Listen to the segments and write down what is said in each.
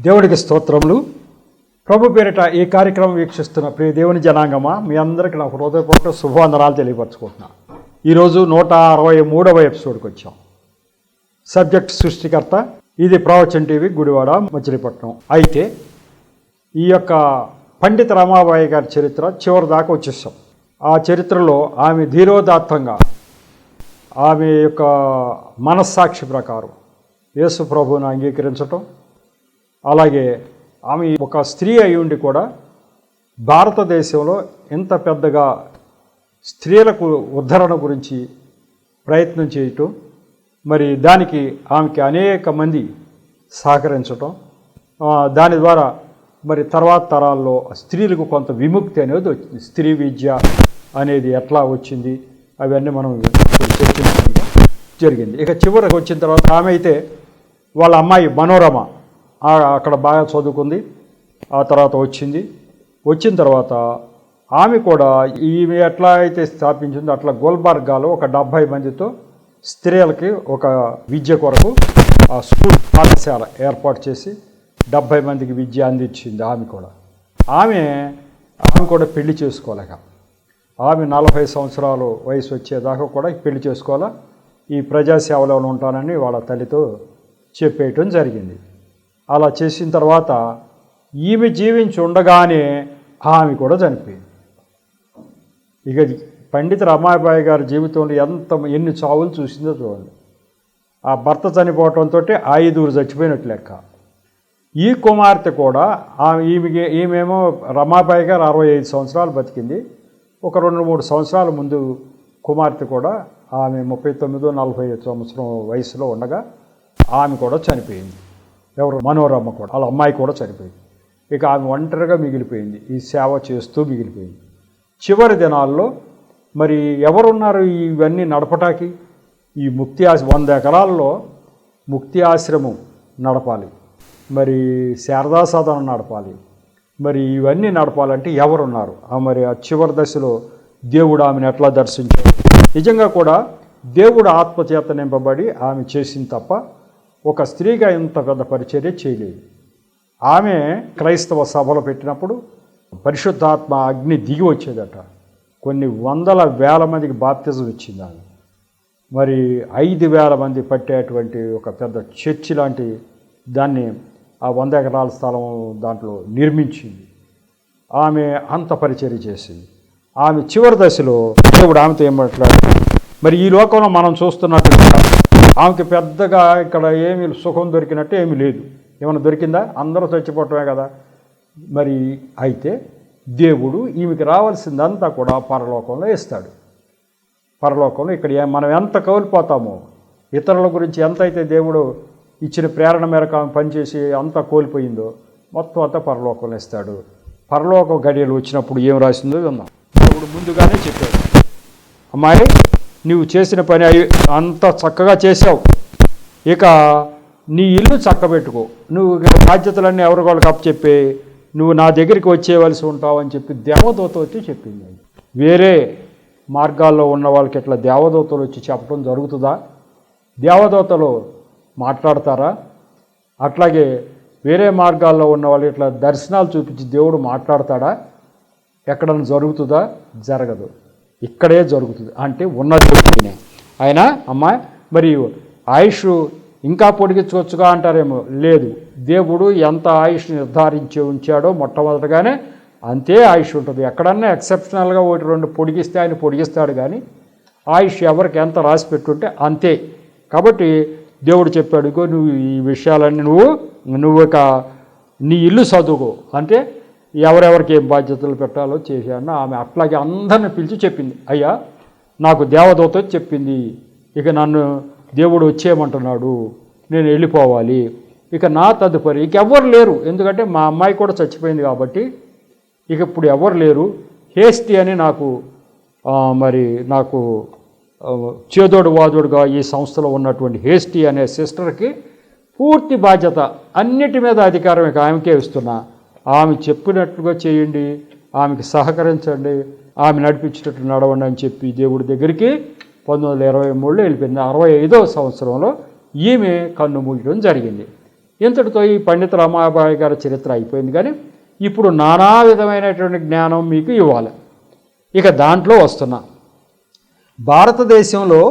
దేవుడికి స్తోత్రములు. ప్రభు పేరిట ఈ కార్యక్రమం వీక్షిస్తున్న ప్రియ దేవుని జనాంగమా, మీ అందరికీ నాకు హృదయపూర్వక శుభవందనాలు తెలియపరచుకుంటున్నా. ఈరోజు 163వ ఎపిసోడ్కి వచ్చాం. సబ్జెక్ట్ సృష్టికర్త. ఇది ప్రవచన్ టీవీ, గుడివాడ, మచిలీపట్నం. అయితే ఈ యొక్క పండిత రమాబాయి గారి చరిత్ర చివరి దాకా వచ్చేసాం. ఆ చరిత్రలో ఆమె ధీరోదాత్తంగా ఆమె యొక్క మనస్సాక్షి ప్రకారం యేసు ప్రభువును అంగీకరించటం, అలాగే ఆమె ఒక స్త్రీ అయి ఉండి కూడా భారతదేశంలో ఇంత పెద్దగా స్త్రీలకు ఉద్ధరణ గురించి ప్రయత్నం చేయటం, మరి దానికి ఆమెకి అనేక మంది సహకరించటం, దాని ద్వారా మరి తర్వాత తరాల్లో స్త్రీలకు కొంత విముక్తి అనేది వచ్చింది. స్త్రీ విద్య అనేది ఎట్లా వచ్చింది అవన్నీ మనం చర్చించడం జరిగింది. ఇక చివరికి వచ్చిన తర్వాత ఆమె అయితే వాళ్ళ అమ్మాయి మనోరమ అక్కడ బాగా చదువుకుంది. ఆ తర్వాత వచ్చిన తర్వాత ఆమె కూడా ఈమె ఎట్లా అయితే స్థాపించిందో అట్లా గుల్బర్గాలో ఒక 70 మందితో స్త్రీలకి ఒక విద్య కొరకు ఆ స్కూల్ పాఠశాల ఏర్పాటు చేసి 70 మందికి విద్య అందించింది. ఆమె కూడా పెళ్లి చేసుకోలేక ఆమె 40 సంవత్సరాలు వయసు వచ్చేదాకా కూడా పెళ్లి చేసుకోవాలా, ఈ ప్రజాసేవలో ఉంటానని వాళ్ళ తల్లితో చెప్పేయటం జరిగింది. అలా చేసిన తర్వాత ఈమె జీవించి ఉండగానే ఆమె కూడా చనిపోయింది. ఇక పండిత రమాబాయి గారి జీవితంలో ఎన్ని చావులు చూసిందో చూడండి. ఆ భర్త చనిపోవటంతో 5 చచ్చిపోయినట్లు లెక్క. ఈ కుమార్తె కూడా ఈమెమో రమాబాయి గారు 65 సంవత్సరాలు బతికింది. ఒక 2-3 సంవత్సరాల ముందు కుమార్తె కూడా ఆమె 39-40 సంవత్సరం వయసులో ఉండగా ఆమె కూడా చనిపోయింది. ఎవరు? మనోరమ కూడా, వాళ్ళ అమ్మాయి కూడా చనిపోయింది. ఇక ఆమె ఒంటరిగా మిగిలిపోయింది, ఈ సేవ చేస్తూ మిగిలిపోయింది. చివరి దినాల్లో మరి ఎవరున్నారు ఇవన్నీ నడపటానికి? ఈ 100 ఎకరాల్లో ముక్తి ఆశ్రమం నడపాలి, మరి శారదా సదనం నడపాలి, మరి ఇవన్నీ నడపాలంటే ఎవరున్నారు? మరి ఆ చివరి దశలో దేవుడు ఆమెను ఎట్లా దర్శించాడు? నిజంగా కూడా దేవుడు ఆత్మచేత నింపబడి ఆమె చేసింది తప్ప ఒక స్త్రీగా ఇంత పెద్ద పరిచర్య చేయలేదు. ఆమె క్రైస్తవ సభలు పెట్టినప్పుడు పరిశుద్ధాత్మ అగ్ని దిగి వచ్చేదట. కొన్ని 100,000 మందికి బాప్తిజం ఇచ్చింది ఆమె. మరి 5,000 మంది పట్టేటువంటి ఒక పెద్ద చర్చి లాంటి దాన్ని ఆ 100 ఎకరాల స్థలం దాంట్లో నిర్మించింది. ఆమె అంత పరిచర్య చేసింది. ఆమె చివరి దశలో దేవుడు ఆమెతో ఏం మాట్లాడారు? మరి ఈ లోకంలో మనం చూస్తున్నట్టుగా ఆమెకి పెద్దగా ఇక్కడ ఏమి సుఖం దొరికినట్టు ఏమీ లేదు. ఏమైనా దొరికిందా? అందరూ చచ్చిపోవటమే కదా. మరి అయితే దేవుడు ఈమెకి రావాల్సిందంతా కూడా పరలోకంలో ఇస్తాడు. పరలోకంలో ఇక్కడ మనం ఎంత కోల్పోతామో, ఇతరుల గురించి ఎంత అయితే దేవుడు ఇచ్చిన ప్రేరణ మేరకు ఆమె పనిచేసి అంతా కోల్పోయిందో మొత్తం అంతా పరలోకంలో ఇస్తాడు. పరలోక గడియలు వచ్చినప్పుడు ఏం రాసిందో విన్నాం. దేవుడు ముందుగానే చెప్పాడు, అమ్మాయి నువ్వు చేసిన పని అంత చక్కగా చేసావు, ఇక నీ ఇల్లు చక్కబెట్టుకో, నువ్వు బాధ్యతలన్నీ ఎవరికోళ్ళకి అప్పచెప్పి నువ్వు నా దగ్గరికి వచ్చేవలసి ఉంటావు అని చెప్పి దేవదూత వచ్చి చెప్పింది. వేరే మార్గాల్లో ఉన్న వాళ్ళకి ఇట్లా దేవదూతలు వచ్చి చెప్పడం జరుగుతుందా? దేవదూతలు మాట్లాడతారా? అట్లాగే వేరే మార్గాల్లో ఉన్న వాళ్ళు ఇట్లా దర్శనాలు చూపించి దేవుడు మాట్లాడతాడా? ఎక్కడన్నా జరుగుతుందా? జరగదు. ఇక్కడే జరుగుతుంది. అంటే ఉన్నది ఆయన అమ్మాయి మరి ఆయుష్ ఇంకా పొడిగించవచ్చుగా అంటారేమో. లేదు, దేవుడు ఎంత ఆయుష్ నిర్ధారించి ఉంచాడో మొట్టమొదటిగానే అంతే ఆయుష్ ఉంటుంది. ఎక్కడన్నా ఎక్సెప్షనల్గా 1-2 పొడిగిస్తే ఆయన పొడిగిస్తాడు, కానీ ఆయుష్ ఎవరికి ఎంత రాసి పెట్టుంటే అంతే. కాబట్టి దేవుడు చెప్పాడు, ఇగో నువ్వు ఈ విషయాలన్నీ నువ్వు ఇక నీ ఇల్లు చదువుకో, అంటే ఎవరెవరికి ఏం బాధ్యతలు పెట్టాలో చేశాను. ఆమె అట్లాగే అందరిని పిలిచి చెప్పింది, అయ్యా నాకు దేవదూత చెప్పింది, ఇక నన్ను దేవుడు వచ్చేయమంటున్నాడు, నేను వెళ్ళిపోవాలి, ఇక నా తదుపరి ఇక ఎవ్వరు లేరు, ఎందుకంటే మా అమ్మాయి కూడా చచ్చిపోయింది కాబట్టి ఇక ఇప్పుడు ఎవరు లేరు. హేస్టి అని నాకు చేదోడు వాదోడుగా ఈ సంస్థలో ఉన్నటువంటి హేస్టి అనే సిస్టర్కి పూర్తి బాధ్యత, అన్నిటి మీద అధికారం ఇక ఆమెకే ఇస్తున్నా. ఆమె చెప్పినట్టుగా చేయండి, ఆమెకి సహకరించండి, ఆమె నడిపించేటట్టు నడవండి అని చెప్పి దేవుడి దగ్గరికి 1923లో వెళ్ళిపోయింది. 65వ సంవత్సరంలో ఈమె కన్ను మూయడం జరిగింది. ఇంతటితో ఈ పండిత రమాబాయి గారి చరిత్ర అయిపోయింది. కానీ ఇప్పుడు నానా విధమైనటువంటి జ్ఞానం మీకు ఇవ్వాలి. ఇక దాంట్లో వస్తున్నా, భారతదేశంలో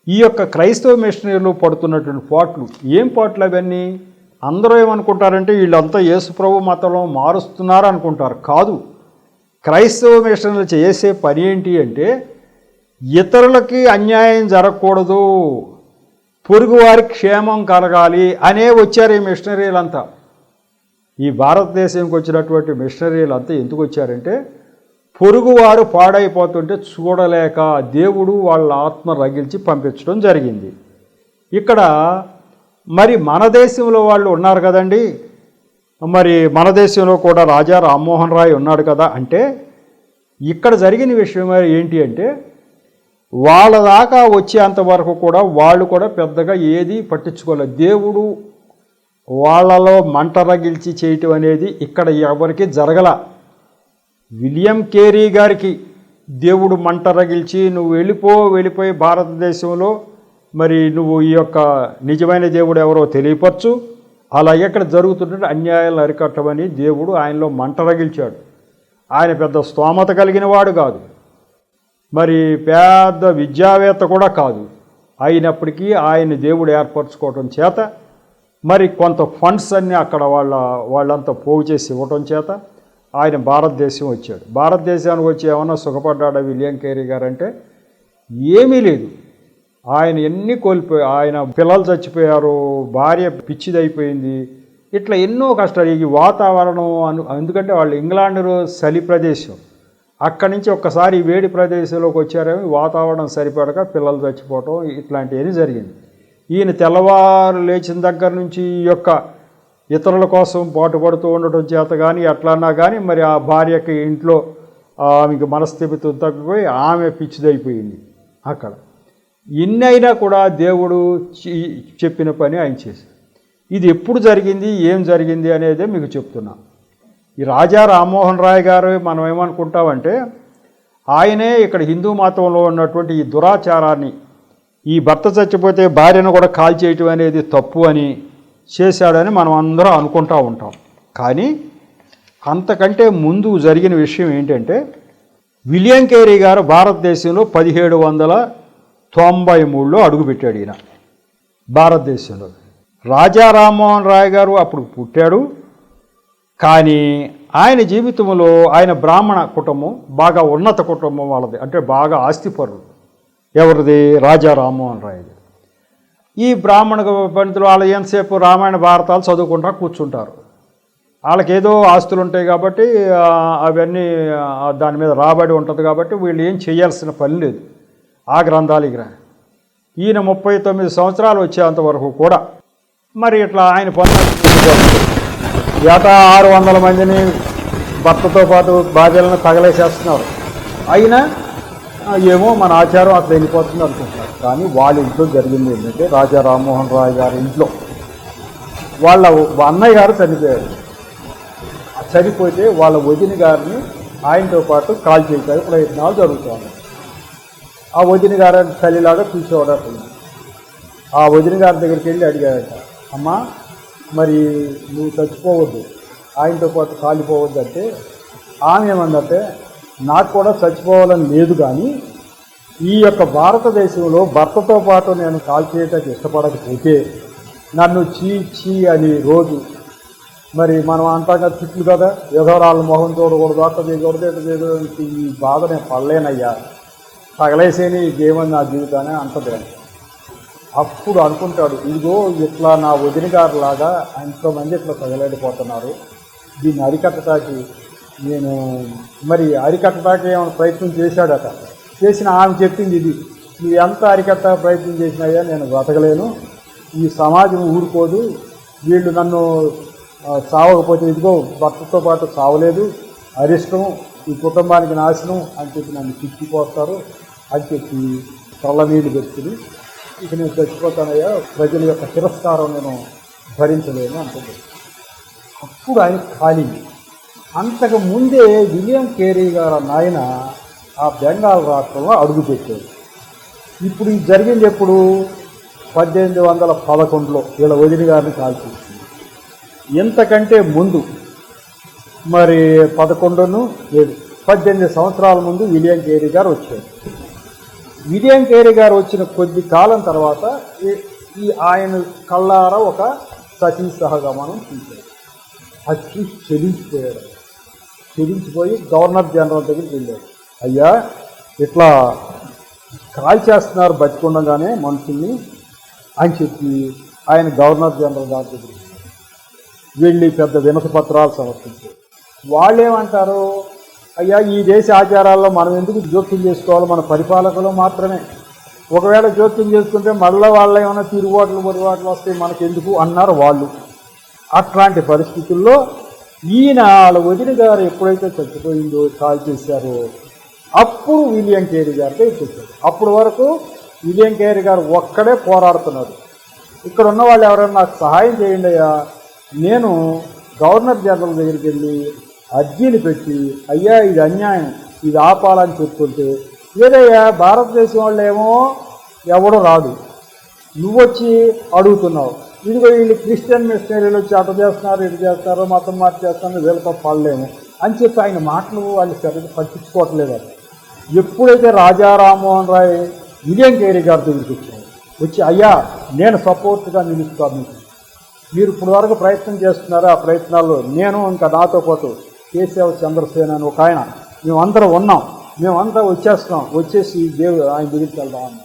ఈ యొక్క క్రైస్తవ మిషనరీలు పడుతున్నటువంటి పాట్లు, ఏం పాటలు అవన్నీ? అందరూ ఏమనుకుంటారంటే వీళ్ళంతా యేసుప్రభు మతంలో మారుస్తున్నారు అనుకుంటారు. కాదు, క్రైస్తవ మిషనరీలు చేసే పని ఏంటి అంటే ఇతరులకి అన్యాయం జరగకూడదు, పొరుగువారి క్షేమం కలగాలి అనే వచ్చారు ఈ మిషనరీలంతా. ఈ భారతదేశంకి వచ్చినటువంటి మిషనరీలంతా ఎందుకు వచ్చారంటే పొరుగువారు పాడైపోతుంటే చూడలేక దేవుడు వాళ్ళ ఆత్మ రగిల్చి పంపించడం జరిగింది. ఇక్కడ మరి మన దేశంలో వాళ్ళు ఉన్నారు కదండి, మరి మన దేశంలో కూడా రాజా రామ్మోహన్ రాయ్ ఉన్నాడు కదా. అంటే ఇక్కడ జరిగిన విషయం ఏంటి అంటే వాళ్ళ దాకా వచ్చేంతవరకు కూడా వాళ్ళు కూడా పెద్దగా ఏది పట్టించుకోలేదు. దేవుడు వాళ్ళలో మంట రగిల్చి చేయటం అనేది ఇక్కడ ఎవరికి జరగల. విలియం కేరీ గారికి దేవుడు మంట రగిల్చి నువ్వు వెళ్ళిపోయి భారతదేశంలో మరి నువ్వు ఈ యొక్క నిజమైన దేవుడు ఎవరో తెలియపరచు, అలా ఎక్కడ జరుగుతుంటే అన్యాయాలు అరికట్టమని దేవుడు ఆయనలో మంట రగిల్చాడు. ఆయన పెద్ద స్తోమత కలిగిన వాడు కాదు, మరి పెద్ద విద్యావేత్త కూడా కాదు. అయినప్పటికీ ఆయన దేవుడు ఏర్పరచుకోవటం చేత మరి కొంత ఫండ్స్ అన్నీ అక్కడ వాళ్ళంతా పోగు చేసి ఇవ్వటం చేత ఆయన భారతదేశం వచ్చాడు. భారతదేశానికి వచ్చి ఏమన్నా సుఖపడ్డాడా విలియం కేరీ గారు అంటే ఏమీ లేదు. ఆయన ఎన్ని కోల్పోయి, ఆయన పిల్లలు చచ్చిపోయారు, భార్య పిచ్చిదైపోయింది, ఇట్లా ఎన్నో కష్టాలు. ఈ వాతావరణం ఎందుకంటే వాళ్ళు ఇంగ్లాండ్ చలి ప్రదేశం, అక్కడి నుంచి ఒక్కసారి వేడి ప్రదేశంలోకి వచ్చారేమో వాతావరణం సరిపడక పిల్లలు చచ్చిపోవటం ఇట్లాంటివన్నీ జరిగింది. ఈయన తెల్లవారు లేచిన దగ్గర నుంచి ఈ యొక్క ఇతరుల కోసం పాటుపడుతూ ఉండటం చేత కానీ ఎట్లన్నా కానీ మరి ఆ భార్యకి ఇంట్లో ఆమెకి మనస్థిమితం తగ్గిపోయి ఆమె పిచ్చిదైపోయింది. అక్కడ ఇన్ని అయినా కూడా దేవుడు చెప్పిన పని ఆయన చేశారు. ఇది ఎప్పుడు జరిగింది, ఏం జరిగింది అనేదే మీకు చెప్తున్నా. ఈ రాజా రామ్మోహన్ రాయ్ గారు మనం ఏమనుకుంటామంటే ఆయనే ఇక్కడ హిందూ మతంలో ఉన్నటువంటి ఈ దురాచారాన్ని, ఈ భర్త చచ్చిపోతే భార్యను కూడా కాల్చేయటం అనేది తప్పు అని చేశాడని మనం అందరం అనుకుంటూ ఉంటాం. కానీ అంతకంటే ముందు జరిగిన విషయం ఏంటంటే విలియం కేరీ గారు భారతదేశంలో 1793లో అడుగుపెట్టాడు. ఈయన భారతదేశంలో రాజా రామ్మోహన్ రాయ్ గారు అప్పుడు పుట్టాడు. కానీ ఆయన జీవితంలో ఆయన బ్రాహ్మణ కుటుంబం, బాగా ఉన్నత కుటుంబం వాళ్ళది, అంటే బాగా ఆస్తిపరులు. ఎవరిది? రాజా రామ్మోహన్ రాయ్ది. ఈ బ్రాహ్మణ పండితులు వాళ్ళు ఎంతసేపు రామాయణ భారతాలు చదువుకుంటా కూర్చుంటారు. వాళ్ళకి ఏదో ఆస్తులు ఉంటాయి కాబట్టి అవన్నీ దాని మీద రాబడి ఉంటుంది కాబట్టి వీళ్ళు ఏం చేయాల్సిన పని లేదు ఆ గ్రంథాలు. ఈయన 39 సంవత్సరాలు వచ్చేంతవరకు కూడా మరి ఇట్లా ఆయన పనులు ఏటా 600 మందిని భర్తతో పాటు భార్యలను తగలేసేస్తున్నారు. అయినా ఏమో మన ఆచారం అట్లా వెళ్ళిపోతుంది అనుకుంటున్నారు. కానీ వాళ్ళ ఇంట్లో జరిగింది ఏంటంటే రాజా రామ్మోహన్ రాయ్ గారి ఇంట్లో వాళ్ళ అన్నయ్య గారు చనిపోయారు. చనిపోతే వాళ్ళ వదిన గారిని ఆయనతో పాటు కాల్ చేయడానికి ప్రయత్నాలు జరుగుతాయి. ఆ వదిన గారు తల్లిలాగా చూసేవాడు. అసలు ఆ వదిన గారి దగ్గరికి వెళ్ళి అడిగాడట, అమ్మా మరి నువ్వు చచ్చిపోవద్దు, ఆయనతో పాటు కాలిపోవద్దు అంటే ఆమె ఏమందంటే నాకు కూడా చచ్చిపోవాలని లేదు, కానీ ఈ యొక్క భారతదేశంలో భర్తతో పాటు నేను కాల్చేయటానికి ఇష్టపడకపోతే నన్ను చీ అని రోజు మరి మనం అంతగా తిట్లు కదా, ఎదవరాళ్ళ మొహం చూడకూడదు, అట్ట చేయకూడదు, ఈ బాధ నేను పడలేనయ్యా, తగలేసేని ఏమని నా జీవితాన్ని అంటది. అప్పుడు అనుకుంటాడు, ఇదిగో ఇట్లా నా వదిన గారిలాగా ఎంతోమంది ఇట్లా తగలేడిపోతున్నారు, దీన్ని అరికట్టడానికి నేను మరి అరికట్టడానికి ఏమైనా ప్రయత్నం చేశాడట. చేసిన ఆమె చెప్పింది ఇది, నువ్వు ఎంత అరికట్ట ప్రయత్నం చేసినాయా నేను బ్రతకలేను, ఈ సమాజం ఊరుకోదు, వీళ్ళు నన్ను చావకపోతే ఇదిగో భర్తతో పాటు చావలేదు, అరిష్టం, ఈ కుటుంబానికి నాశనం అని చెప్పి నన్ను తిట్టిపోతారు అని చెప్పి కళ్ళ నీళ్ళు పెట్టుకుని ఇక నేను చచ్చిపోతానయ్యా, ప్రజల యొక్క తిరస్కారం నేను భరించలేను అంటుంది. అప్పుడు ఆయన ఖాళీ. అంతకు ముందే విలియం కేరీ గారు నాయన ఆ బెంగాల్ రాష్ట్రంలో అడుగుపెట్టాడు. ఇప్పుడు ఇది జరిగింది ఎప్పుడు? 1811లో వీళ్ళ వదిన గారిని కాల్చేసింది. ఇంతకంటే ముందు మరి 18 సంవత్సరాల ముందు విలియం కేరీ గారు వచ్చారు. విలియం కేరీ గారు వచ్చిన కొద్ది కాలం తర్వాత ఆయన కళ్ళారా ఒక సతీ సహగమనం చూశారు. అది చూసి చెలించిపోయి గవర్నర్ జనరల్ దగ్గరికి వెళ్ళారు. అయ్యా, ఇట్లా కాల్ చేస్తున్నారు బతికుండగానే మనుషుల్ని అని చెప్పి ఆయన గవర్నర్ జనరల్ గారి దగ్గరికి వెళ్ళి పెద్ద వినతి పత్రాలు సమర్పించారు. వాళ్ళేమంటారు, అయ్యా ఈ దేశ ఆచారాల్లో మనం ఎందుకు జోక్యం చేసుకోవాలి, మన పరిపాలకులు మాత్రమే. ఒకవేళ జోక్యం చేసుకుంటే మళ్ళీ వాళ్ళ ఏమైనా తిరుగుబాట్లు వస్తాయి మనకెందుకు అన్నారు వాళ్ళు. అట్లాంటి పరిస్థితుల్లో ఈయన వాళ్ళ వదిన గారు ఎప్పుడైతే చచ్చిపోయిందో, కాల్ చేశారో, అప్పుడు విలియం కేరీ గారితో ఇచ్చేసారు. అప్పటి వరకు విలియం కేరీ గారు ఒక్కడే పోరాడుతున్నారు. ఇక్కడ ఉన్న వాళ్ళు ఎవరైనా నాకు సహాయం చేయండి అయ్యా, నేను గవర్నర్ జనరల్ దగ్గరికి వెళ్ళి అర్జీలు పెట్టి అయ్యా ఇది అన్యాయం, ఇది ఆపాలని చెప్పుకుంటే, ఏదయ్యా భారతదేశం వాళ్ళు ఏమో ఎవడో రాడు, నువ్వొచ్చి అడుగుతున్నావు, ఇదిగో వీళ్ళు క్రిస్టియన్ మిషనరీలు వచ్చి అటు చేస్తున్నారు ఇటు చేస్తారు మతం మార్చేస్తున్నారు వీళ్ళతో పడలేము అని చెప్పి ఆయన మాటలు వాళ్ళు సరిగ్గా పట్టించుకోవట్లేదు. ఎప్పుడైతే రాజా రామ్మోహన్ రాయ్ విలియం కేరీ గారి దగ్గరికి వచ్చారు, వచ్చి అయ్యా నేను సపోర్ట్గా నిలుస్తాను, మీరు ఇప్పుడు వరకు ప్రయత్నం చేస్తున్నారు, ఆ ప్రయత్నాల్లో నేను ఇంకా నాతో పాటు కేశవ చంద్రసేన అని ఒక ఆయన మేమందరం ఉన్నాం, మేమంతా వచ్చేసి ఆయన దగ్గరికి వెళ్దామని.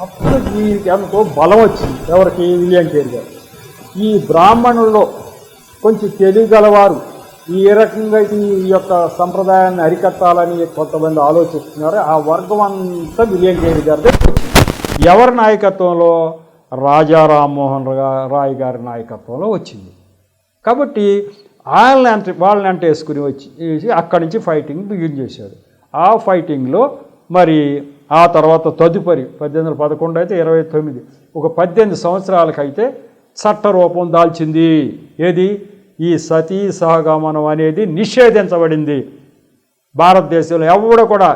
అప్పుడు వీరికి ఎంతో బలం వచ్చింది. ఎవరికి? విలియం కేరీ గారు. ఈ బ్రాహ్మణుల్లో కొంచెం తెలియగలవారు ఈ రకంగా ఈ యొక్క సంప్రదాయాన్ని అరికట్టాలని కొంతమంది ఆలోచిస్తున్నారు. ఆ వర్గం అంతా విలియం కేరీ గారి ఎవరి నాయకత్వంలో? రాజా రామ్మోహన్ రాయ్ గారి నాయకత్వంలో వచ్చింది. కాబట్టి వాళ్ళని అంటే వేసుకుని వచ్చి అక్కడి నుంచి ఫైటింగ్ బిగిన్ చేశాడు. ఆ ఫైటింగ్లో మరి ఆ తర్వాత తదుపరి 1811 అయితే 29 ఒక 18 సంవత్సరాలకైతే చట్టరూపం దాల్చింది. ఏది? ఈ సతీ సహగమనం అనేది నిషేధించబడింది. భారతదేశంలో ఎవరు కూడా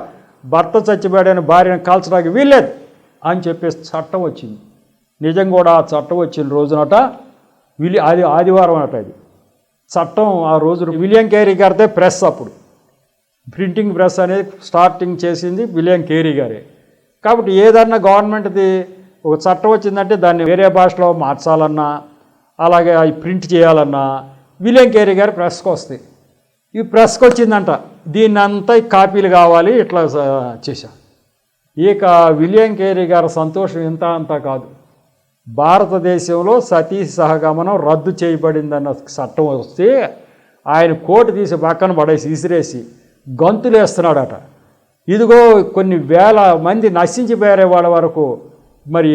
భర్త చచ్చిపోయాడని భార్యను కాల్చడానికి వీల్లేదు అని చెప్పేసి చట్టం వచ్చింది. నిజం కూడా ఆ చట్టం వచ్చిన రోజునట అది ఆదివారం అట. అది చట్టం ఆ రోజు విలియం కేరీ గారితే ప్రెస్, అప్పుడు ప్రింటింగ్ ప్రెస్ అనేది స్టార్టింగ్ చేసింది విలియం కేరీ గారే. కాబట్టి ఏదన్నా గవర్నమెంట్ది ఒక చట్టం వచ్చిందంటే దాన్ని వేరే భాషలో మార్చాలన్నా అలాగే అవి ప్రింట్ చేయాలన్నా విలియం కేరీ గారు ప్రెస్కి వస్తాయి. ఈ ప్రెస్కి వచ్చిందంట, దీన్ని అంతా కాపీలు కావాలి, ఇట్లా చేశాం. ఇక విలియం కేరీ గారి సంతోషం ఇంత అంతా కాదు. భారతదేశంలో సతీ సహగమనం రద్దు చేయబడిందన్న చట్టం వస్తే ఆయన కోటు తీసి పక్కన పడేసి విసిరేసి గంతులేస్తున్నాడట. ఇదిగో కొన్ని వేల మంది నశించిపోయే వాళ్ళ వరకు మరి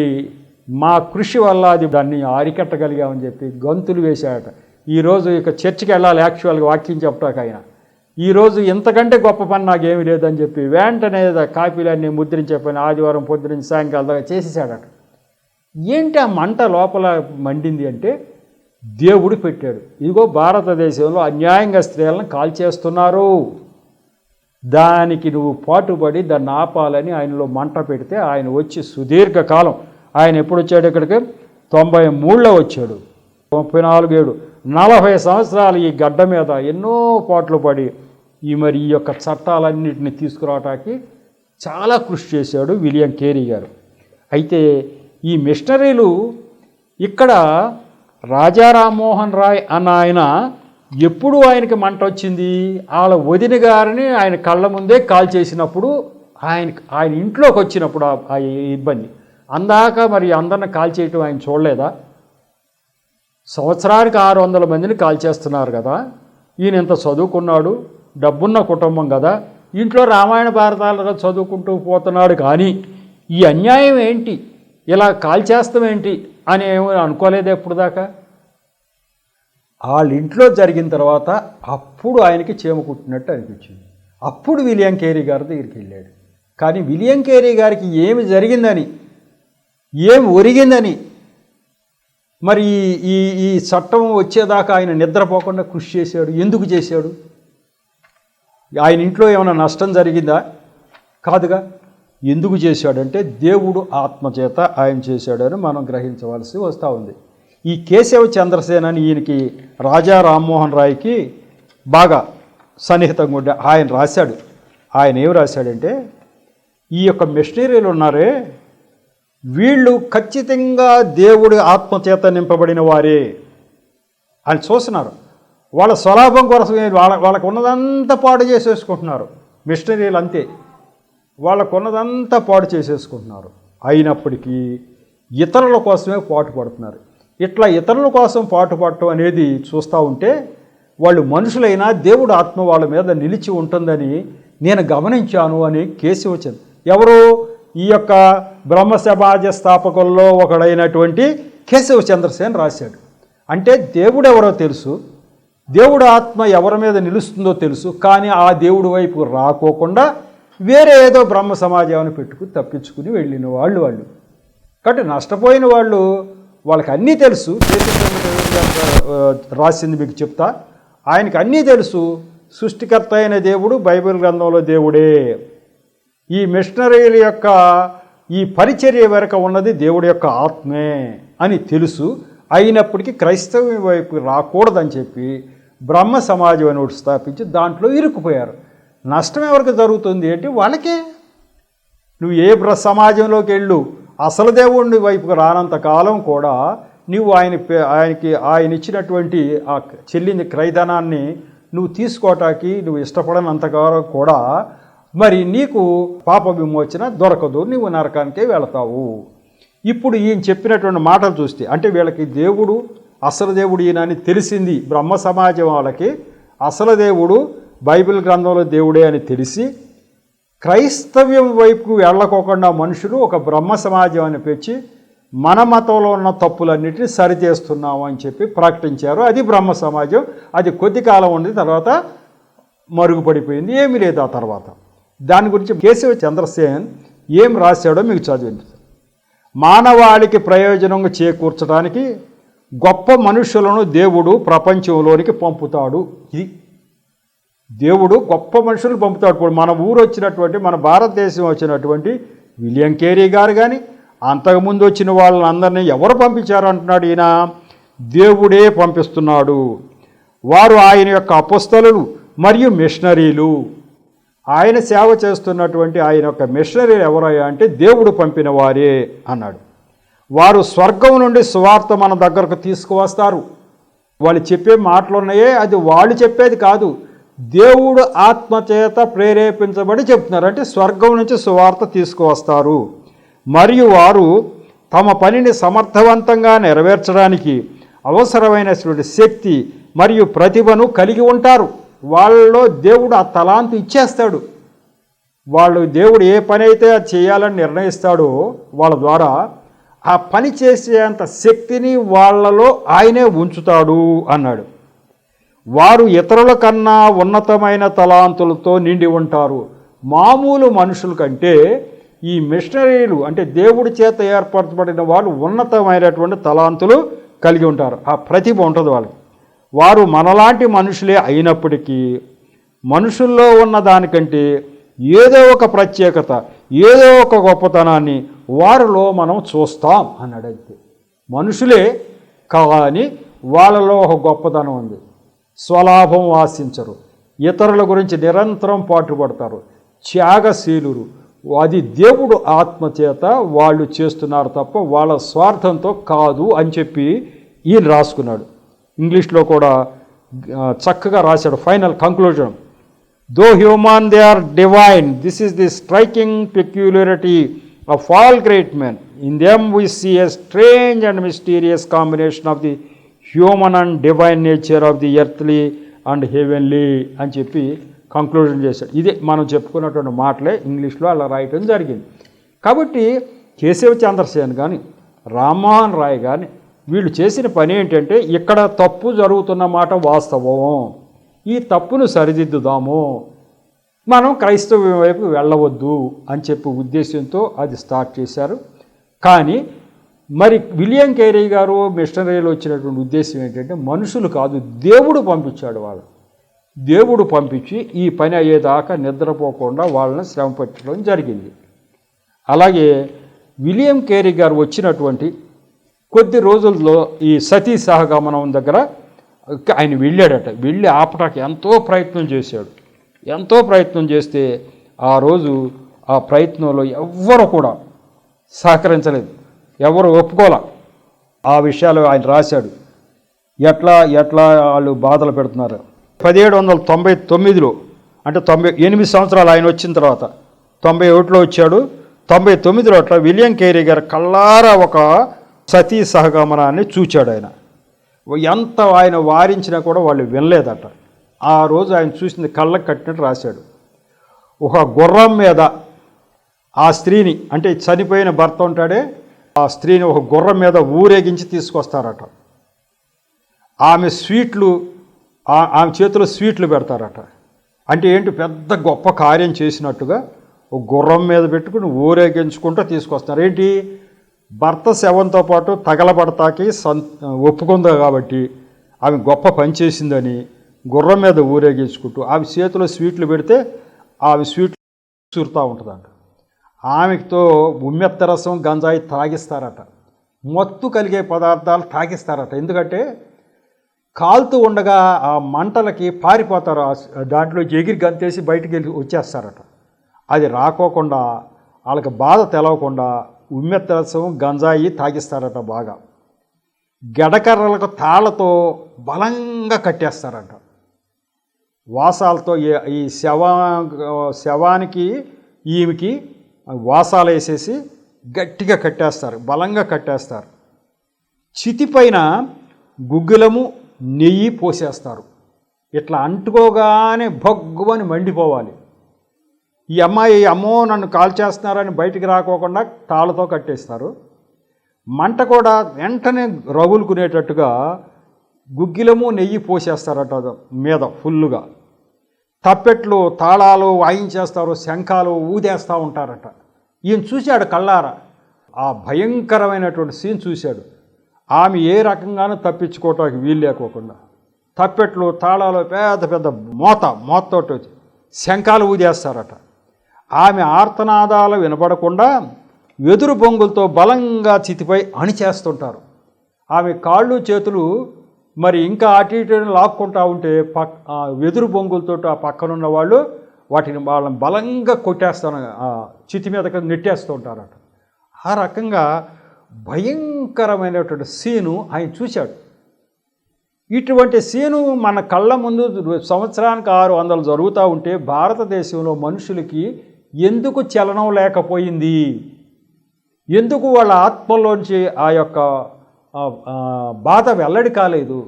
మా కృషి వల్ల అది దాన్ని అరికట్టగలిగామని చెప్పి గంతులు వేశాడట. ఈరోజు ఇక చర్చికి వెళ్ళాలి యాక్చువల్గా వాక్యం చెప్పటాక ఆయన. ఈరోజు ఇంతకంటే గొప్ప పని నాకేమీ లేదని చెప్పి వెంటనే కాపీలన్నీ ముద్రించే పని ఆదివారం పొద్దురించి సాయంకాలం దాకా చేసేసాడట. ఏంటి ఆ మంట లోపల మండింది అంటే దేవుడు పెట్టాడు. ఇదిగో భారతదేశంలో అన్యాయంగా స్త్రీలను కాల్చేస్తున్నారు, దానికి నువ్వు పాటుపడి దాన్ని ఆపాలని ఆయనలో మంట పెడితే ఆయన వచ్చి సుదీర్ఘకాలం, ఆయన ఎప్పుడు వచ్చాడు ఇక్కడికి? 93లో వచ్చాడు. 34 40 సంవత్సరాలు ఈ గడ్డ మీద ఎన్నో పాటలు పడి ఈ యొక్క చట్టాలన్నింటినీ తీసుకురావటానికి చాలా కృషి చేశాడు విలియం కేరీ గారు. అయితే ఈ మిషనరీలు ఇక్కడ రాజా రామ్మోహన్ రాయ్ అన్న ఆయన ఎప్పుడు ఆయనకి మంట వచ్చింది? వాళ్ళ వదిన గారిని ఆయన కళ్ళ ముందే కాల్ చేసినప్పుడు ఆయన ఇంట్లోకి వచ్చినప్పుడు ఆ ఇబ్బంది. అందాక మరి అందరిని కాల్ చేయటం ఆయన చూడలేదా? సంవత్సరానికి 600 మందిని కాల్ చేస్తున్నారు కదా. ఈయన ఎంత చదువుకున్నాడు, డబ్బున్న కుటుంబం కదా, ఇంట్లో రామాయణ భారతాలు చదువుకుంటూ పోతున్నాడు. కానీ ఈ అన్యాయం ఏంటి, ఇలా కాల్ చేస్తామేంటి అని ఏమో అనుకోలేదు ఎప్పుడు దాకా. వాళ్ళ ఇంట్లో జరిగిన తర్వాత అప్పుడు ఆయనకి చీమ కుట్టినట్టు అనిపించింది. అప్పుడు విలియం కేరీ గారి దగ్గరికి వెళ్ళాడు. కానీ విలియం కేరీ గారికి ఏమి జరిగిందని, ఏమి ఒరిగిందని, మరి ఈ చట్టం వచ్చేదాకా ఆయన నిద్రపోకుండా కృషి చేశాడు. ఎందుకు చేశాడు? ఆయన ఇంట్లో ఏమైనా నష్టం జరిగిందా? కాదుగా. ఎందుకు చేశాడంటే దేవుడు ఆత్మచేత ఆయన చేశాడని మనం గ్రహించవలసి వస్తూ ఉంది. ఈ కేశవ చంద్రసేన్ అని ఈయనకి రాజా రామ్మోహన్ రాయ్కి బాగా సన్నిహితంగా ఉండే ఆయన రాశాడు. ఆయన ఏం రాశాడంటే, ఈ యొక్క మిషనరీలు ఉన్నారే వీళ్ళు ఖచ్చితంగా దేవుడి ఆత్మచేత నింపబడిన వారే అని చూస్తున్నారు. వాళ్ళ స్వలాభం కోసం వాళ్ళకు ఉన్నదంతా పాడు చేసేసుకుంటున్నారు. మిషనరీలు అంతే, వాళ్ళకు ఉన్నదంతా పాడు చేసేసుకుంటున్నారు. అయినప్పటికీ ఇతరుల కోసమే పాటుపడుతున్నారు. ఇట్లా ఇతరుల కోసం పాటుపడటం అనేది చూస్తూ ఉంటే వాళ్ళు మనుషులైనా దేవుడు ఆత్మ వాళ్ళ మీద నిలిచి ఉంటుందని నేను గమనించాను అని కేశవచంద్ర, ఎవరు ఈ యొక్క బ్రహ్మ సమాజ స్థాపకుల్లో ఒకడైనటువంటి కేశవ చంద్రసేన్ రాశాడు. అంటే దేవుడు ఎవరో తెలుసు, దేవుడు ఆత్మ ఎవరి మీద నిలుస్తుందో తెలుసు, కానీ ఆ దేవుడి వైపు రాకోకుండా వేరే ఏదో బ్రహ్మ సమాజాన్ని పెట్టుకుని తప్పించుకుని వెళ్ళిన వాళ్ళు. కాబట్టి నష్టపోయిన వాళ్ళకి అన్నీ తెలుసు. రాసింది మీకు చెప్తా, ఆయనకి అన్నీ తెలుసు. సృష్టికర్త అయిన దేవుడు బైబిల్ గ్రంథంలో దేవుడే. ఈ మిషనరీల యొక్క ఈ పరిచర్య వెనక ఉన్నది దేవుడి యొక్క ఆత్మే అని తెలుసు. అయినప్పటికీ క్రైస్తవం వైపు రాకూడదని చెప్పి బ్రహ్మ సమాజం అని ఒకటి స్థాపించి దాంట్లో ఇరుక్కుపోయారు. నష్టం ఎవరికి జరుగుతుంది అంటే వాళ్ళకే. నువ్వు ఏ సమాజంలోకి వెళ్ళు, అసలు దేవుడిని వైపుకు రానంత కాలం కూడా నువ్వు ఆయన ఇచ్చినటువంటి ఆ చెల్లింది క్రయధనాన్ని నువ్వు తీసుకోవటానికి నువ్వు ఇష్టపడనంతకాలం కూడా మరి నీకు పాప విమోచన దొరకదు, నువ్వు నరకానికే వెళతావు. ఇప్పుడు ఈయన చెప్పినటువంటి మాటలు చూస్తే అంటే వీళ్ళకి దేవుడు అసలు దేవుడు ఈయన అని తెలిసింది. బ్రహ్మ సమాజం వాళ్ళకి అసలు దేవుడు బైబిల్ గ్రంథంలో దేవుడే అని తెలిసి క్రైస్తవ్యం వైపు వెళ్ళకోకుండా మనుషులు ఒక బ్రహ్మ సమాజం అని పెంచి మన మతంలో ఉన్న తప్పులన్నిటినీ సరిచేస్తున్నాము అని చెప్పి ప్రకటించారు. అది బ్రహ్మ సమాజం. అది కొద్ది కాలం ఉంది, తర్వాత మరుగుపడిపోయింది, ఏమీ లేదు ఆ తర్వాత. దాని గురించి కేశవ చంద్రసేన్ ఏం రాశాడో మీకు చదివింది. మానవాళికి ప్రయోజనం చేకూర్చడానికి గొప్ప మనుషులను దేవుడు ప్రపంచంలోనికి పంపుతాడు. ఇది దేవుడు గొప్ప మనుషులు పంపుతాడు. ఇప్పుడు మన ఊరు వచ్చినటువంటి, మన భారతదేశం వచ్చినటువంటి విలియం కేరీ గారు కానీ అంతకుముందు వచ్చిన వాళ్ళందరినీ ఎవరు పంపించారు అంటున్నాడు ఈయన, దేవుడే పంపిస్తున్నాడు. వారు ఆయన యొక్క అపొస్తలులు మరియు మిషనరీలు. ఆయన సేవ చేస్తున్నటువంటి ఆయన యొక్క మిషనరీలు ఎవరయ్యా అంటే దేవుడు పంపిన వారే అన్నాడు. వారు స్వర్గం నుండి సువార్త మన దగ్గరకు తీసుకువస్తారు. వాళ్ళు చెప్పే మాటలు ఉన్నాయే, అది వాళ్ళు చెప్పేది కాదు, దేవుడు ఆత్మచేత ప్రేరేపించబడి చెప్తున్నారు. అంటే స్వర్గం నుంచి సువార్త తీసుకువస్తారు. మరియు వారు తమ పనిని సమర్థవంతంగా నెరవేర్చడానికి అవసరమైనటువంటి శక్తి మరియు ప్రతిభను కలిగి ఉంటారు. వాళ్ళలో దేవుడు ఆ తలాంతు ఇచ్చేస్తాడు. దేవుడు ఏ పని అయితే చేయాలని నిర్ణయిస్తాడో వాళ్ళ ద్వారా ఆ పని చేసేంత శక్తిని వాళ్ళలో ఆయనే ఉంచుతాడు అన్నాడు. వారు ఇతరుల కన్నా ఉన్నతమైన తలాంతులతో నిండి ఉంటారు. మామూలు మనుషుల కంటే ఈ మిషనరీలు అంటే దేవుడి చేత ఏర్పరచబడిన వాళ్ళు ఉన్నతమైనటువంటి తలాంతులు కలిగి ఉంటారు. ఆ ప్రతిభ ఉంటుంది వాళ్ళకి. వారు మనలాంటి మనుషులే అయినప్పటికీ మనుషుల్లో ఉన్న దానికంటే ఏదో ఒక ప్రత్యేకత, ఏదో ఒక గొప్పతనాన్ని వారిలో మనం చూస్తాం అన్నాడు. అయితే మనుషులే కానీ వాళ్ళలో ఒక గొప్పతనం ఉంది. స్వలాభం ఆశించరు, ఇతరుల గురించి నిరంతరం పాటుపడతారు, త్యాగశీలురు. అది దేవుడు ఆత్మచేత వాళ్ళు చేస్తున్నారు తప్ప వాళ్ళ స్వార్థంతో కాదు అని చెప్పి ఈయన రాసుకున్నాడు. ఇంగ్లీష్లో కూడా చక్కగా రాశాడు. Final conclusion, though human they are divine, this is the striking peculiarity of all great men. In them we see a strange and mysterious combination of the human and divine nature of the earthly and heavenly అని చెప్పి conclusion చేశాడు. ఇదే మనం చెప్పుకున్నటువంటి మాటలే ఇంగ్లీష్లో అలా రాయటం జరిగింది. కాబట్టి కేశవ చంద్రసేన్ కానీ రామ్మోహన్ రాయ్ కానీ వీళ్ళు చేసిన పని ఏంటంటే, ఇక్కడ తప్పు జరుగుతున్న మాట వాస్తవం, ఈ తప్పును సరిదిద్దుదాము, మనం క్రైస్తవం వైపు వెళ్ళవద్దు అని చెప్పి ఉద్దేశంతో అది స్టార్ట్ చేశారు. కానీ మరి విలియం కేరీ గారు మిషనరీలు వచ్చినటువంటి ఉద్దేశం ఏంటంటే, మనుషులు కాదు దేవుడు పంపించాడు. వాళ్ళు దేవుడు పంపించి ఈ పని అయ్యేదాకా నిద్రపోకుండా వాళ్ళని శ్రమ పెట్టడం జరిగింది. అలాగే విలియం కేరీ గారు వచ్చినటువంటి కొద్ది రోజుల్లో ఈ సతీ సహగమనం దగ్గర ఆయన వెళ్ళాడట. వెళ్ళి ఆపటానికి ఎంతో ప్రయత్నం చేశాడు. ఎంతో ప్రయత్నం చేస్తే ఆ రోజు ఆ ప్రయత్నంలో ఎవ్వరు కూడా సహకరించలేదు, ఎవరు ఒప్పుకోలే. ఆ విషయాలు ఆయన రాశాడు. ఎట్లా వాళ్ళు బాధలు పెడుతున్నారు. 1799లో అంటే 98 సంవత్సరాలు ఆయన వచ్చిన తర్వాత 91లో వచ్చాడు. 99లో అట్లా విలియం కేరీ గారు కళ్ళారా ఒక సతీ సహగమనాన్ని చూచాడు. ఆయన ఎంత ఆయన వారించినా కూడా వాళ్ళు వినలేదట. ఆ రోజు ఆయన చూసింది కళ్ళకు కట్టినట్టు రాశాడు. ఒక గుర్రం మీద ఆ స్త్రీని, అంటే చనిపోయిన భర్త ఉంటాడే, ఆ స్త్రీని ఒక గుర్రం మీద ఊరేగించి తీసుకొస్తారట. ఆమె చేతిలో స్వీట్లు పెడతారట. అంటే ఏంటి, పెద్ద గొప్ప కార్యం చేసినట్టుగా ఒక గుర్రం మీద పెట్టుకుని ఊరేగించుకుంటూ తీసుకొస్తారు. ఏంటి, భర్త శవంతో పాటు తగలబడతాకి ఒప్పుకుంది కాబట్టి ఆమె గొప్ప పని చేసిందని గుర్రం మీద ఊరేగించుకుంటూ ఆమె చేతిలో స్వీట్లు పెడితే ఆమె స్వీట్లు చూరుతూ ఉంటుందంట. ఆమెతో ఉమ్మెత్త రసం గంజాయి తాగిస్తారట. మత్తు కలిగే పదార్థాలు తాగిస్తారట. ఎందుకంటే కాలుతూ ఉండగా ఆ మంటలకి పారిపోతారు, దాంట్లో ఎగిరి గంతేసి బయటికి వెళ్ళి వచ్చేస్తారట. అది రాకోకుండా వాళ్ళకి బాధ తెలవకుండా ఉమ్మెత్త రసం గంజాయి తాగిస్తారట. బాగా గెడకర్రలకు తాళ్లతో బలంగా కట్టేస్తారట. వాసాలతో ఈ శవానికి ఈమెకి వాసాలు వేసేసి గట్టిగా కట్టేస్తారు, బలంగా కట్టేస్తారు. చితిపైన గుగ్గిలము నెయ్యి పోసేస్తారు. ఇట్లా అంటుకోగానే భగ్గుమని మండిపోవాలి. ఈ అమ్మాయి అమ్మో నన్ను కాల్చేస్తున్నారని బయటికి రాకోకుండా తాళ్ళతో కట్టేస్తారు. మంట కూడా వెంటనే రగులుకునేటట్టుగా గుగ్గిలము నెయ్యి పోసేస్తారట మీద ఫుల్లుగా. తప్పెట్లు తాళాలు వాయించేస్తారు, శంఖాలు ఊదేస్తూ ఉంటారట. ఈయన చూశాడు కళ్ళారా, ఆ భయంకరమైనటువంటి సీన్ చూశాడు. ఆమె ఏ రకంగానూ తప్పించుకోవటానికి వీలు లేకోకుండా తప్పెట్లు తాళాలు పెద్ద పెద్ద మోతతోటి శంఖాలు ఊదేస్తారట. ఆమె ఆర్తనాదాలు వినపడకుండా వెదురు బొంగులతో బలంగా చితిపై అణిచేస్తుంటారు. ఆమె కాళ్ళు చేతులు మరి ఇంకా అటు ఇటు లాక్కుంటూ ఉంటే వెదురు బొంగులతో ఆ పక్కనున్న వాళ్ళు వాళ్ళని బలంగా కొట్టేస్తాను, చితి మీదకి నెట్టేస్తూ ఉంటారట. ఆ రకంగా భయంకరమైనటువంటి సీను ఆయన చూశాడు. ఇటువంటి సీను మన కళ్ళ ముందు సంవత్సరానికి 600 జరుగుతూ ఉంటే భారతదేశంలో మనుషులకి ఎందుకు చలనం లేకపోయింది? ఎందుకు వాళ్ళ ఆత్మలోంచి ఆ యొక్క బాధ వెల్లడి కాలేదు?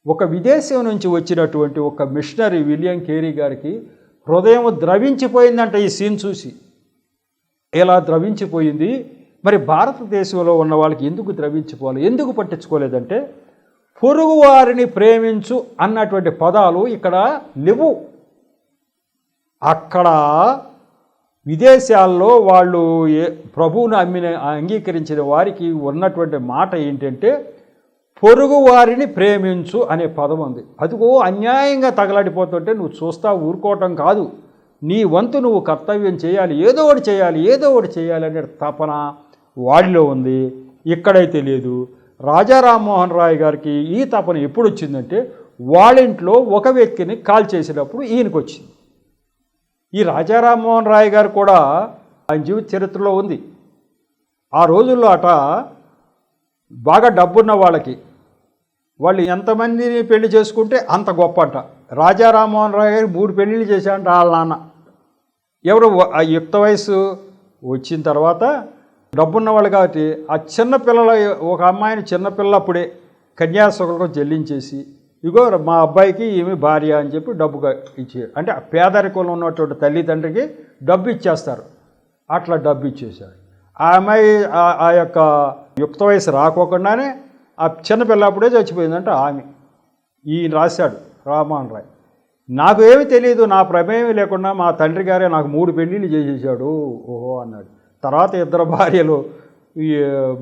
ఒక విదేశం నుంచి వచ్చినటువంటి ఒక మిషనరీ విలియం కేరీ గారికి హృదయం ద్రవించిపోయిందంట ఈ సీన్ చూసి. ఎలా ద్రవించిపోయింది? మరి భారతదేశంలో ఉన్న వాళ్ళకి ఎందుకు ద్రవించిపోవాలి, ఎందుకు పట్టించుకోలేదంటే, పొరుగు వారిని ప్రేమించు అన్నటువంటి పదాలు ఇక్కడ లేవు. అక్కడ విదేశాల్లో వాళ్ళు ప్రభువును అంగీకరించిన వారికి ఉన్నటువంటి మాట ఏంటంటే పొరుగు వారిని ప్రేమించు అనే పదం ఉంది. అదిగో అన్యాయంగా తగలాడిపోతుంటే నువ్వు చూస్తా ఊరుకోవటం కాదు, నీ వంతు నువ్వు కర్తవ్యం చేయాలి, ఏదో ఒకటి చేయాలి అనే తపన వాడిలో ఉంది. ఇక్కడైతే లేదు. రాజా రామ్మోహన్ రాయ్ గారికి ఈ తపన ఎప్పుడు వచ్చిందంటే వాళ్ళింట్లో ఒక వ్యక్తిని కాల్ చేసినప్పుడు ఈయనకు వచ్చింది. ఈ రాజా రామ్మోహన్ రాయ్ గారు కూడా ఆయన జీవిత చరిత్రలో ఉంది. ఆ రోజుల్లో అట బాగా డబ్బున్న వాళ్ళు ఎంతమందిని పెళ్లి చేసుకుంటే అంత గొప్ప అంట. రాజా రామ్మోహన్ రాయ్ గారు 3 పెళ్ళిళ్ళు చేశాడంట వాళ్ళ నాన్న. ఎవరు ఆ యుక్త వయసు వచ్చిన తర్వాత డబ్బున్న వాళ్ళు కాబట్టి ఆ చిన్నపిల్లల ఒక అమ్మాయిని చిన్నపిల్లప్పుడే కన్యాశుల్కం చెల్లించేసి ఇగో మా అబ్బాయికి ఈమె భార్య అని చెప్పి డబ్బు ఇచ్చారు. అంటే పేదరికంలో ఉన్నటువంటి తల్లిదండ్రికి డబ్బు ఇచ్చేస్తారు. అట్లా డబ్బు ఇచ్చేశారు. ఆ అమ్మాయి ఆ యొక్క యుక్త వయసు రాకోకుండానే ఆ చిన్నపిల్లప్పుడే చచ్చిపోయిందంట ఆమె. ఈయన రాశాడు రామ్మోహన్ రాయ్, నాకు ఏమీ తెలియదు, నా ప్రమేయం లేకుండా మా తండ్రి గారే నాకు 3 పెళ్ళిళ్ళు చేసేసాడు ఓహో అన్నాడు. తర్వాత 2 భార్యలు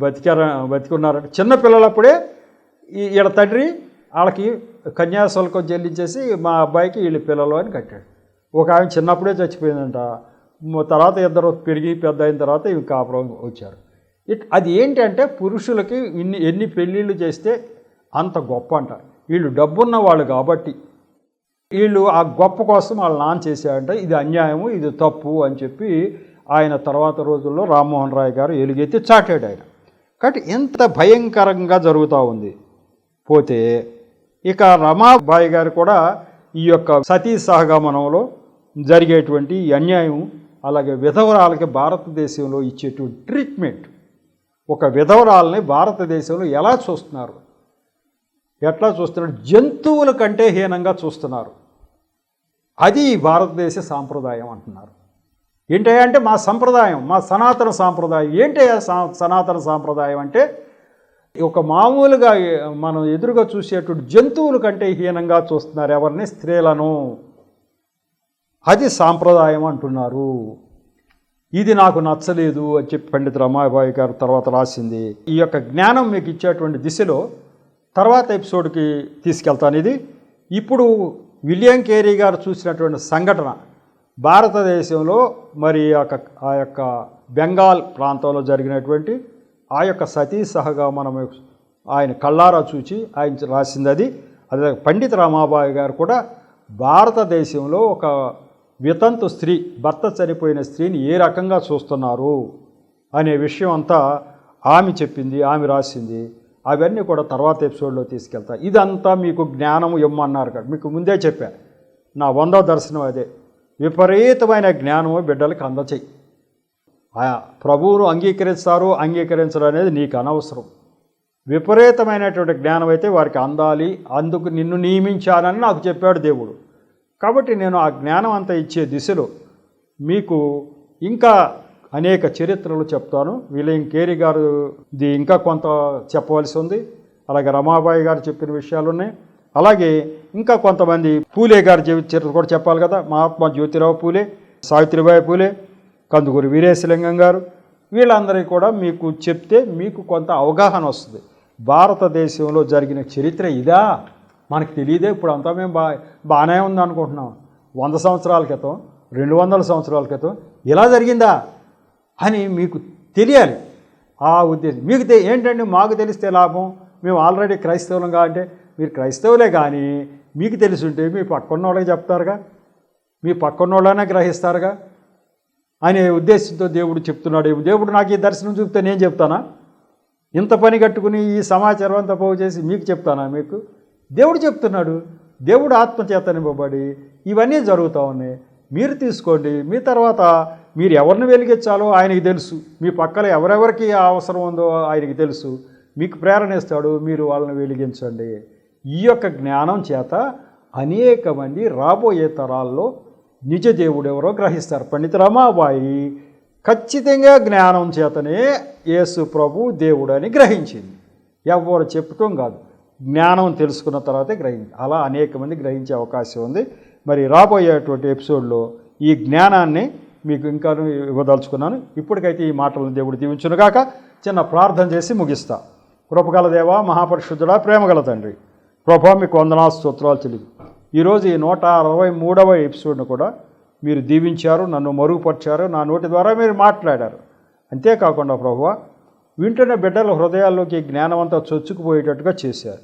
బతికున్నారంటే చిన్నపిల్లలప్పుడే ఈడ తండ్రి వాళ్ళకి కన్యాశుల్కం చెల్లించేసి మా అబ్బాయికి వీళ్ళు పిల్లలు అని కట్టాడు. ఒక ఆమె చిన్నప్పుడే చచ్చిపోయిందంట. తర్వాత 2 పెరిగి పెద్ద అయిన తర్వాత ఇవి కాపురం వచ్చారు. అది ఏంటంటే పురుషులకి ఎన్ని పెళ్ళిళ్ళు చేస్తే అంత గొప్ప అంట. వీళ్ళు డబ్బున్న వాళ్ళు కాబట్టి వీళ్ళు ఆ గొప్ప కోసం వాళ్ళు నాన్న చేశారంటే ఇది అన్యాయము, ఇది తప్పు అని చెప్పి ఆయన తర్వాత రోజుల్లో రామ్మోహన్ రాయ్ గారు ఎలుగెత్తి చాటాడు ఆయన. కాబట్టి ఎంత భయంకరంగా జరుగుతూ ఉంది. పోతే ఇక రమాబాయి గారు కూడా ఈ యొక్క సతీ సహగమనంలో జరిగేటువంటి అన్యాయం, అలాగే విధవరాలకి భారతదేశంలో ఇచ్చేటువంటి ట్రీట్మెంట్, ఒక విధవరాలని భారతదేశంలో ఎలా చూస్తున్నారు, ఎట్లా చూస్తున్నారు, జంతువుల కంటే హీనంగా చూస్తున్నారు. అది భారతదేశ సాంప్రదాయం అంటున్నారు. ఏంటంటే మా సంప్రదాయం, మా సనాతన సాంప్రదాయం. ఏంటయ్యా సనాతన సాంప్రదాయం అంటే ఒక మామూలుగా మనం ఎదురుగా చూసేటువంటి జంతువుల కంటే హీనంగా చూస్తున్నారు ఎవరిని, స్త్రీలను. అది సాంప్రదాయం అంటున్నారు. ఇది నాకు నచ్చలేదు అని చెప్పి పండిత రమాబాయి గారు తర్వాత రాసింది. ఈ యొక్క జ్ఞానం మీకు ఇచ్చేటువంటి దిశలో తర్వాత ఎపిసోడ్కి తీసుకెళ్తాను. ఇది ఇప్పుడు విలియం కేరీ గారు చూసినటువంటి సంఘటన భారతదేశంలో మరి ఆ యొక్క బెంగాల్ ప్రాంతంలో జరిగినటువంటి ఆ యొక్క సతీ సహగమనం ఆయన కళ్ళారా చూచి ఆయన రాసింది అది. అదే పండిత రమాబాయి గారు కూడా భారతదేశంలో ఒక వితంతు స్త్రీ, భర్త చనిపోయిన స్త్రీని ఏ రకంగా చూస్తున్నారు అనే విషయం అంతా ఆమె చెప్పింది, ఆమె రాసింది. అవన్నీ కూడా తర్వాత ఎపిసోడ్లో తీసుకెళ్తా. ఇదంతా మీకు జ్ఞానం ఇమ్మన్నారు కదా, మీకు ముందే చెప్పా. నా 100వ దర్శనం అదే, విపరీతమైన జ్ఞానము బిడ్డలకు అందచేయి. ప్రభువును అంగీకరిస్తారు అంగీకరించడం అనేది నీకు అనవసరం. విపరీతమైనటువంటి జ్ఞానం అయితే వారికి అందాలి, అందుకు నిన్ను నియమించానని నాకు చెప్పాడు దేవుడు. కాబట్టి నేను ఆ జ్ఞానం అంతా ఇచ్చే దిశలో మీకు ఇంకా అనేక చరిత్రలు చెప్తాను. విలియం కేరీ గారుది ఇంకా కొంత చెప్పవలసి ఉంది, అలాగే రమాబాయి గారు చెప్పిన విషయాలు ఉన్నాయి. అలాగే ఇంకా కొంతమంది పూలే గారి జీవిత చరిత్ర కూడా చెప్పాలి కదా. మహాత్మా జ్యోతిరావు పూలే, సావిత్రిబాయి పూలే, కందుకూరి వీరేశలింగం గారు, వీళ్ళందరికీ కూడా మీకు చెప్తే మీకు కొంత అవగాహన వస్తుంది. భారతదేశంలో జరిగిన చరిత్ర ఇదా, మనకు తెలియదే. ఇప్పుడు అంతా మేము బాగానే ఉంది అనుకుంటున్నాం. 100 సంవత్సరాల క్రితం, 200 సంవత్సరాల క్రితం ఇలా జరిగిందా అని మీకు తెలియాలి. ఆ ఉద్దేశం మీకు ఏంటంటే మాకు తెలిస్తే లాభం, మేము ఆల్రెడీ క్రైస్తవులంగా. అంటే మీరు క్రైస్తవులే కానీ మీకు తెలుసుంటే మీ పక్కన్న వాళ్ళకి చెప్తారుగా, మీ పక్కన్న వాళ్ళనే గ్రహిస్తారుగా అనే ఉద్దేశంతో దేవుడు చెప్తున్నాడు. దేవుడు నాకు ఈ దర్శనం చూపితే నేను చెప్తానా? ఇంత పని కట్టుకుని ఈ సమాచారం అంతా పోగు చేసి మీకు చెప్తానా? మీకు దేవుడు చెప్తున్నాడు. దేవుడు ఆత్మచేతనివ్వబడి ఇవన్నీ జరుగుతూ ఉన్నాయి. మీరు తీసుకోండి. మీ తర్వాత మీరు ఎవరిని వెలిగించాలో ఆయనకి తెలుసు. మీ పక్కన ఎవరెవరికి అవసరం ఉందో ఆయనకి తెలుసు. మీకు ప్రేరణ ఇస్తాడు, మీరు వాళ్ళని వెలిగించండి. ఈ యొక్క జ్ఞానం చేత అనేక మంది రాబోయే తరాల్లో నిజ దేవుడు ఎవరో గ్రహిస్తారు. పండిత రమాబాయి ఖచ్చితంగా జ్ఞానం చేతనే యేసు ప్రభు దేవుడు అని గ్రహించింది. ఎవరు చెప్పుకోం కాదు, జ్ఞానం తెలుసుకున్న తర్వాతే గ్రహించి. అలా అనేక మంది గ్రహించే అవకాశం ఉంది. మరి రాబోయేటువంటి ఎపిసోడ్లో ఈ జ్ఞానాన్ని మీకు ఇంకా ఇవ్వదలుచుకున్నాను. ఇప్పటికైతే ఈ మాటలను దేవుడు దీవించునుగాక. చిన్న ప్రార్థన చేసి ముగిస్తా. కృపగల దేవా, మహాపరిశుద్ధుడా, ప్రేమగల తండ్రి, ప్రభా మీకు వందనాలు స్తోత్రాలు తెలియదు. ఈరోజు ఈ 163వ ఎపిసోడ్ను కూడా మీరు దీవించారు, నన్ను మరుగుపరిచారు, నా నోటి ద్వారా మీరు మాట్లాడారు. అంతేకాకుండా ప్రభువా, వింటున్న బిడ్డల హృదయాల్లోకి జ్ఞానం అంతా చొచ్చుకుపోయేటట్టుగా చేశారు.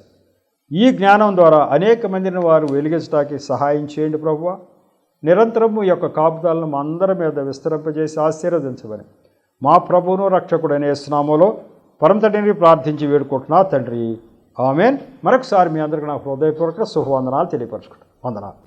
ఈ జ్ఞానం ద్వారా అనేక మందిని వారు వెలిగించడానికి సహాయం చేయండి ప్రభువా. నిరంతరము ఈ యొక్క కాపుదాలను మా అందరి మీద విస్తరింపజేసి ఆశీర్వదించమని మా ప్రభువును రక్షకుడైన యేసు నామములో పరమతండ్రిని ప్రార్థించి వేడుకుంటున్నా తండ్రి, ఆమేన్. మరొకసారి మీ అందరికీ నా హృదయపూర్వక శుభవందనాలు తెలియపరచుకుంటాను. వందనాలు.